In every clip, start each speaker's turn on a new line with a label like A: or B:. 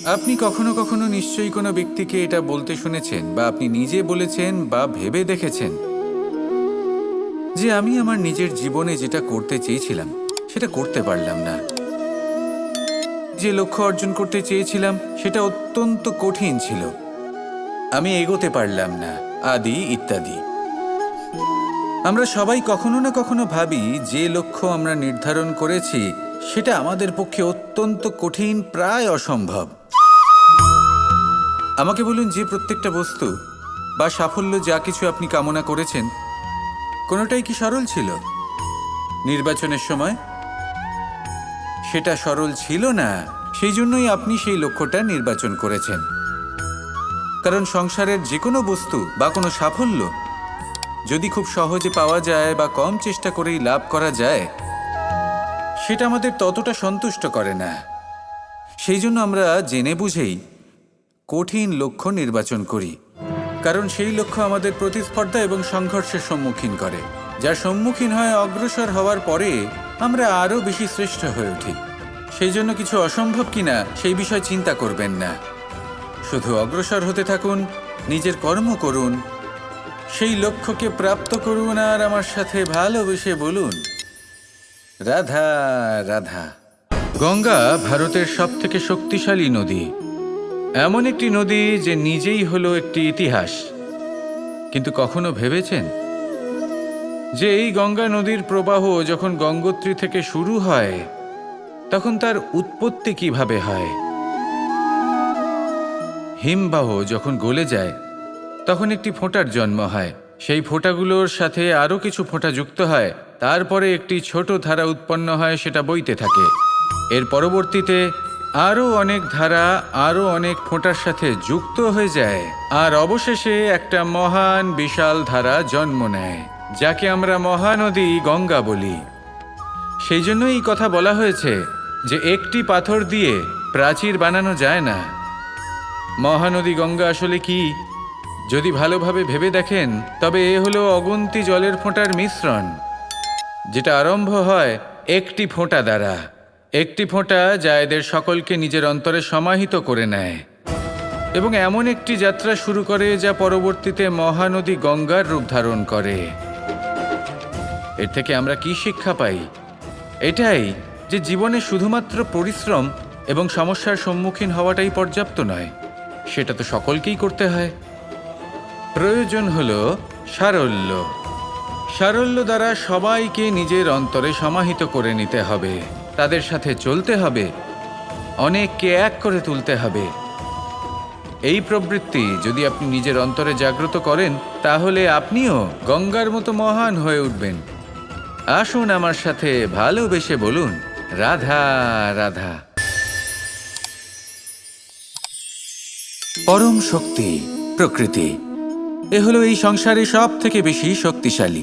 A: আপনি কখনো কখনো নিশ্চয়ই কোনো ব্যক্তিকে এটা বলতে শুনেছেন বা আপনি নিজে বলেছেন বা ভেবে দেখেছেন যে আমি আমার নিজের জীবনে যেটা করতে চেয়েছিলাম সেটা করতে পারলাম না, যে লক্ষ্য অর্জন করতে চেয়েছিলাম সেটা অত্যন্ত কঠিন ছিল, আমি এগোতে পারলাম না, আদি ইত্যাদি। আমরা সবাই কখনো না কখনো ভাবি যে লক্ষ্য আমরা নির্ধারণ করেছি সেটা আমাদের পক্ষে অত্যন্ত কঠিন, প্রায় অসম্ভব। আমাকে বলুন, যে প্রত্যেকটা বস্তু বা সাফল্য যা কিছু আপনি কামনা করেছেন কোনোটাই কি সরল ছিল? নির্বাচনের সময় সেটা সরল ছিল না, সেই জন্যই আপনি সেই লক্ষ্যটা নির্বাচন করেছেন। কারণ সংসারের যে কোনো বস্তু বা কোনো সাফল্য যদি খুব সহজে পাওয়া যায় বা কম চেষ্টা করেই লাভ করা যায়, সেটা আমাদের ততটা সন্তুষ্ট করে না। সেই জন্য আমরা জেনে বুঝেই কঠিন লক্ষ্য নির্বাচন করি, কারণ সেই লক্ষ্য আমাদের প্রতিস্পর্ধা এবং সংঘর্ষের সম্মুখীন করে, যার সম্মুখীন হয় অগ্রসর হওয়ার পরে আমরা আরও বেশি শ্রেষ্ঠ হয়ে উঠি। সেই জন্য কিছু অসম্ভব কিনা সেই বিষয় চিন্তা করবেন না, শুধু অগ্রসর হতে থাকুন, নিজের কর্ম করুন, সেই লক্ষ্যকে প্রাপ্ত করুন, আর আমার সাথে ভালোবেসে বলুন, রাধা রাধা। গঙ্গা ভারতের সবথেকে শক্তিশালী নদী, এমন একটি নদী যে নিজেই হলো একটি ইতিহাস। কিন্তু কখনো ভেবেছেন যে এই গঙ্গা নদীর প্রবাহ যখন গঙ্গোত্রী থেকে শুরু হয় তখন তার উৎপত্তি কিভাবে হয়? হিমবাহ যখন গলে যায় তখন একটি ফোঁটার জন্ম হয়, সেই ফোঁটাগুলোর সাথে আরও কিছু ফোঁটা যুক্ত হয়, তারপরে একটি ছোট ধারা উৎপন্ন হয়, সেটা বইতে থাকে। এর পরবর্তীতে আরও অনেক ধারা আরও অনেক ফোঁটার সাথে যুক্ত হয়ে যায়, আর অবশেষে একটা মহান বিশাল ধারা জন্ম নেয়, যাকে আমরা মহানদী গঙ্গা বলি। সেই জন্য এই কথা বলা হয়েছে যে একটি পাথর দিয়ে প্রাচীর বানানো যায় না। মহানদী গঙ্গা আসলে কি, যদি ভালোভাবে ভেবে দেখেন তবে এ হলো অগুন্তি জলের ফোঁটার মিশ্রণ, যেটা আরম্ভ হয় একটি ফোঁটা দ্বারা, একটি ফোঁটা যা এদের সকলকে নিজের অন্তরে সমাহিত করে নেয় এবং এমন একটি যাত্রা শুরু করে যা পরবর্তীতে মহানদী গঙ্গার রূপ ধারণ করে। এর থেকে আমরা কি শিক্ষা পাই? এটাই যে জীবনে শুধুমাত্র পরিশ্রম এবং সমস্যার সম্মুখীন হওয়াটাই পর্যাপ্ত নয়, সেটা তো সকলকেই করতে হয়। প্রয়োজন হলো সারল্য। সারল্য দ্বারা সবাইকে নিজের অন্তরে সমাহিত করে নিতে হবে, তাদের সাথে চলতে হবে, অনেককে এক করে তুলতে হবে। এই প্রবৃত্তি যদি আপনি নিজের অন্তরে জাগ্রত করেন তাহলে আপনিও গঙ্গার মতো মহান হয়ে উঠবেন। আসুন আমার সাথে ভালোবেসে বলুন, রাধা রাধা। পরম শক্তি প্রকৃতি, এ হলো এই সংসারে সব থেকে বেশি শক্তিশালী।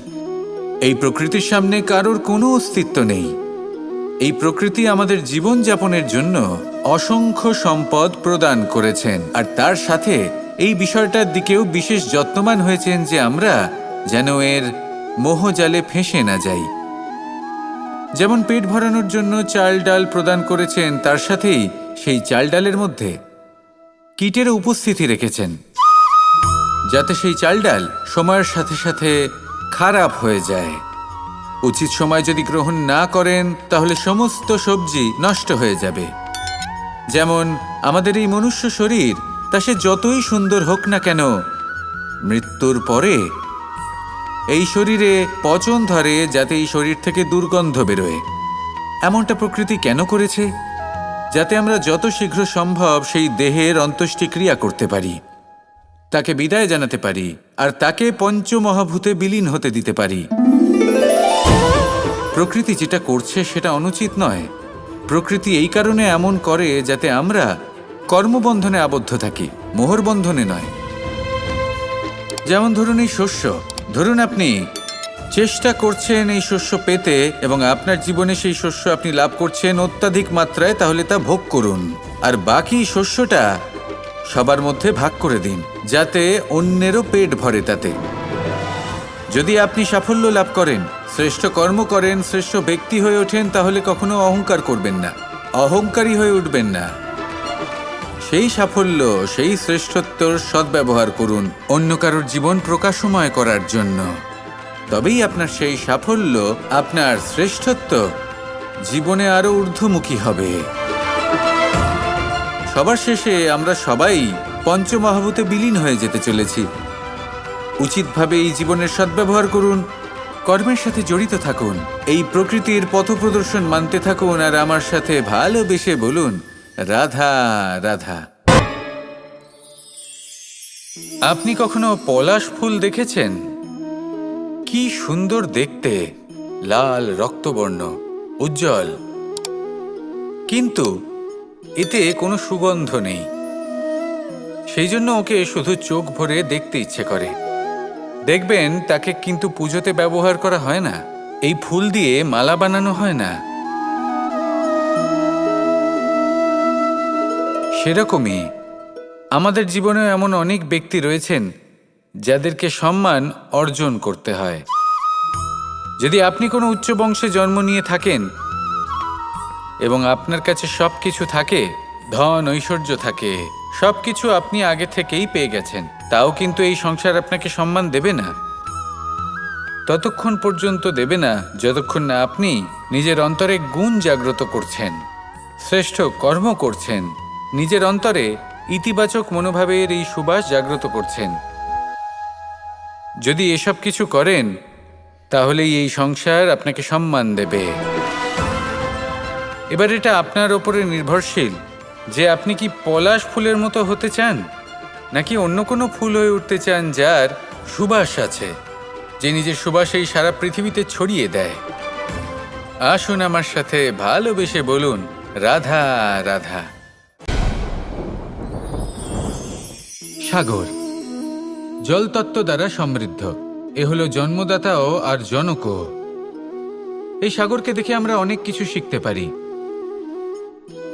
A: এই প্রকৃতির সামনে কারোর কোনো অস্তিত্ব নেই। এই প্রকৃতি আমাদের জীবনযাপনের জন্য অসংখ্য সম্পদ প্রদান করেছেন, আর তার সাথে এই বিষয়টার দিকেও বিশেষ যত্নবান হয়েছেন যে আমরা যেন এর মোহজালে ফেঁসে না যাই। যেমন পেট ভরানোর জন্য চাল ডাল প্রদান করেছেন, তার সাথেই সেই চাল ডালের মধ্যে কীটের উপস্থিতি রেখেছেন, যাতে সেই চাল ডাল সময়ের সাথে সাথে খারাপ হয়ে যায়। উচিত সময় যদি গ্রহণ না করেন তাহলে সমস্ত সবজি নষ্ট হয়ে যাবে। যেমন আমাদের এই মনুষ্য শরীর, তা সে যতই সুন্দর হোক না কেন, মৃত্যুর পরে এই শরীরে পচন ধরে, যাতে এই শরীর থেকে দুর্গন্ধ বেরোয়। এমনটা প্রকৃতি কেন করেছে? যাতে আমরা যত শীঘ্র সম্ভব সেই দেহের অন্ত্যেষ্টিক্রিয়া করতে পারি, তাকে বিদায় জানাতে পারি, আর তাকে পঞ্চমহাভূতে বিলীন হতে দিতে পারি। প্রকৃতি যেটা করছে সেটা অনুচিত নয়। প্রকৃতি এই কারণে এমন করে যাতে আমরা কর্মবন্ধনে আবদ্ধ থাকি, মোহর বন্ধনে নয়। যেমন ধরুন এই শস্য, ধরুন আপনি চেষ্টা করছেন এই শস্য পেতে এবং আপনার জীবনে সেই শস্য আপনি লাভ করছেন অত্যাধিক মাত্রায়, তাহলে তা ভোগ করুন, আর বাকি শস্যটা সবার মধ্যে ভাগ করে দিন, যাতে অন্যেরও পেট ভরে তাতে। যদি আপনি সাফল্য লাভ করেন, শ্রেষ্ঠ কর্ম করেন, শ্রেষ্ঠ ব্যক্তি হয়ে ওঠেন, তাহলে কখনো অহংকার করবেন না, অহংকারী হয়ে উঠবেন না। সেই সাফল্য, সেই শ্রেষ্ঠত্বর সদ্ব্যবহার করুন অন্য কারোর জীবন প্রকাশময় করার জন্য। তবেই আপনার সেই সাফল্য, আপনার শ্রেষ্ঠত্ব জীবনে আরো ঊর্ধ্বমুখী হবে। সবার শেষে আমরা সবাই পঞ্চমহাভূতে বিলীন হয়ে যেতে চলেছি। উচিতভাবে এই জীবনের সদ্ব্যবহার করুন, কর্মের সাথে জড়িত থাকুন, এই প্রকৃতির পথপ্রদর্শন মানতে থাকুন, আর আমার সাথে ভালোবেসে বলুন, রাধা রাধা। আপনি কখনো পলাশ ফুল দেখেছেন? কি সুন্দর দেখতে, লাল রক্তবর্ণ, উজ্জ্বল, কিন্তু এতে কোনো সুগন্ধ নেই। সেই জন্য ওকে শুধু চোখ ভরে দেখতে ইচ্ছে করে। দেখবেন তাকে কিন্তু পুজোতে ব্যবহার করা হয় না, এই ফুল দিয়ে মালা বানানো হয় না। সেরকমই আমাদের জীবনেও এমন অনেক ব্যক্তি রয়েছেন যাদেরকে সম্মান অর্জন করতে হয়। যদি আপনি কোনো উচ্চ বংশে জন্ম নিয়ে থাকেন এবং আপনার কাছে সব কিছু থাকে, ধন ঐশ্বর্য থাকে, সব কিছু আপনি আগে থেকেই পেয়ে গেছেন, তাও কিন্তু এই সংসার আপনাকে সম্মান দেবে না। ততক্ষণ পর্যন্ত দেবে না যতক্ষণ না আপনি নিজের অন্তরে গুণ জাগ্রত করছেন, শ্রেষ্ঠ কর্ম করছেন, নিজের অন্তরে ইতিবাচক মনোভাবের এই সুবাস জাগ্রত করছেন। যদি এসব কিছু করেন তাহলেই এই সংসার আপনাকে সম্মান দেবে। এবার এটা আপনার ওপরে নির্ভরশীল যে আপনি কি পলাশ ফুলের মতো হতে চান, নাকি অন্য কোনো ফুল হয়ে উঠতে চান যার সুবাস আছে, যে নিজের সুবাস এই সারা পৃথিবীতে ছড়িয়ে দেয়। আসুন আমার সাথে ভালোবেসে বলুন, রাধা রাধা। সাগর জলতত্ত্ব দ্বারা সমৃদ্ধ, এ হলো জন্মদাতাও আর জনকও। এই সাগরকে দেখে আমরা অনেক কিছু শিখতে পারি।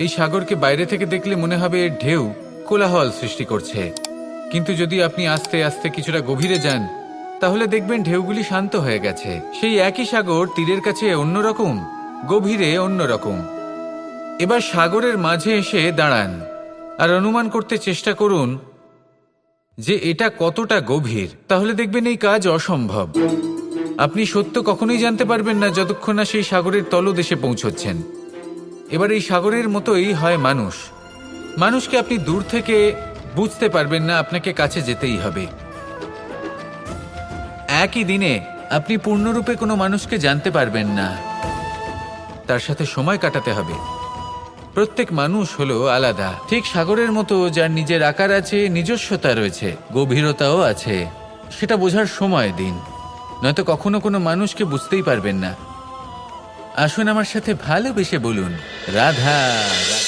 A: এই সাগরকে বাইরে থেকে দেখলে মনে হবে এর ঢেউ কোলাহল সৃষ্টি করছে, কিন্তু যদি আপনি আস্তে আস্তে কিছুটা গভীরে যান তাহলে দেখবেন ঢেউগুলি শান্ত হয়ে গেছে। সেই একই সাগর তীরের কাছে অন্যরকম, গভীরে অন্যরকম। এবার সাগরের মাঝে এসে দাঁড়ান আর অনুমান করতে চেষ্টা করুন যে এটা কতটা গভীর। তাহলে দেখবেন এই কাজ অসম্ভব। আপনি সত্য কখনোই জানতে পারবেন না যতক্ষণ না সেই সাগরের তলদেশে পৌঁছচ্ছেন। এবার এই সাগরের মতোই হয় মানুষ। মানুষকে আপনি দূর থেকে বুঝতে পারবেন না, আপনাকে কাছে যেতেই হবে। একই দিনে আপনি পূর্ণরূপে কোনো মানুষকে জানতে পারবেন না, তার সাথে সময় কাটাতে হবে। প্রত্যেক মানুষ হলো আলাদা, ঠিক সাগরের মতো, যার নিজের আকার আছে, নিজস্বতা রয়েছে, গভীরতাও আছে। সেটা বোঝার সময় দিন, নয়তো কখনো কোনো মানুষকে বুঝতেই পারবেন না। আসুন আমার সাথে ভালোবেসে বলুন, রাধা রাধা।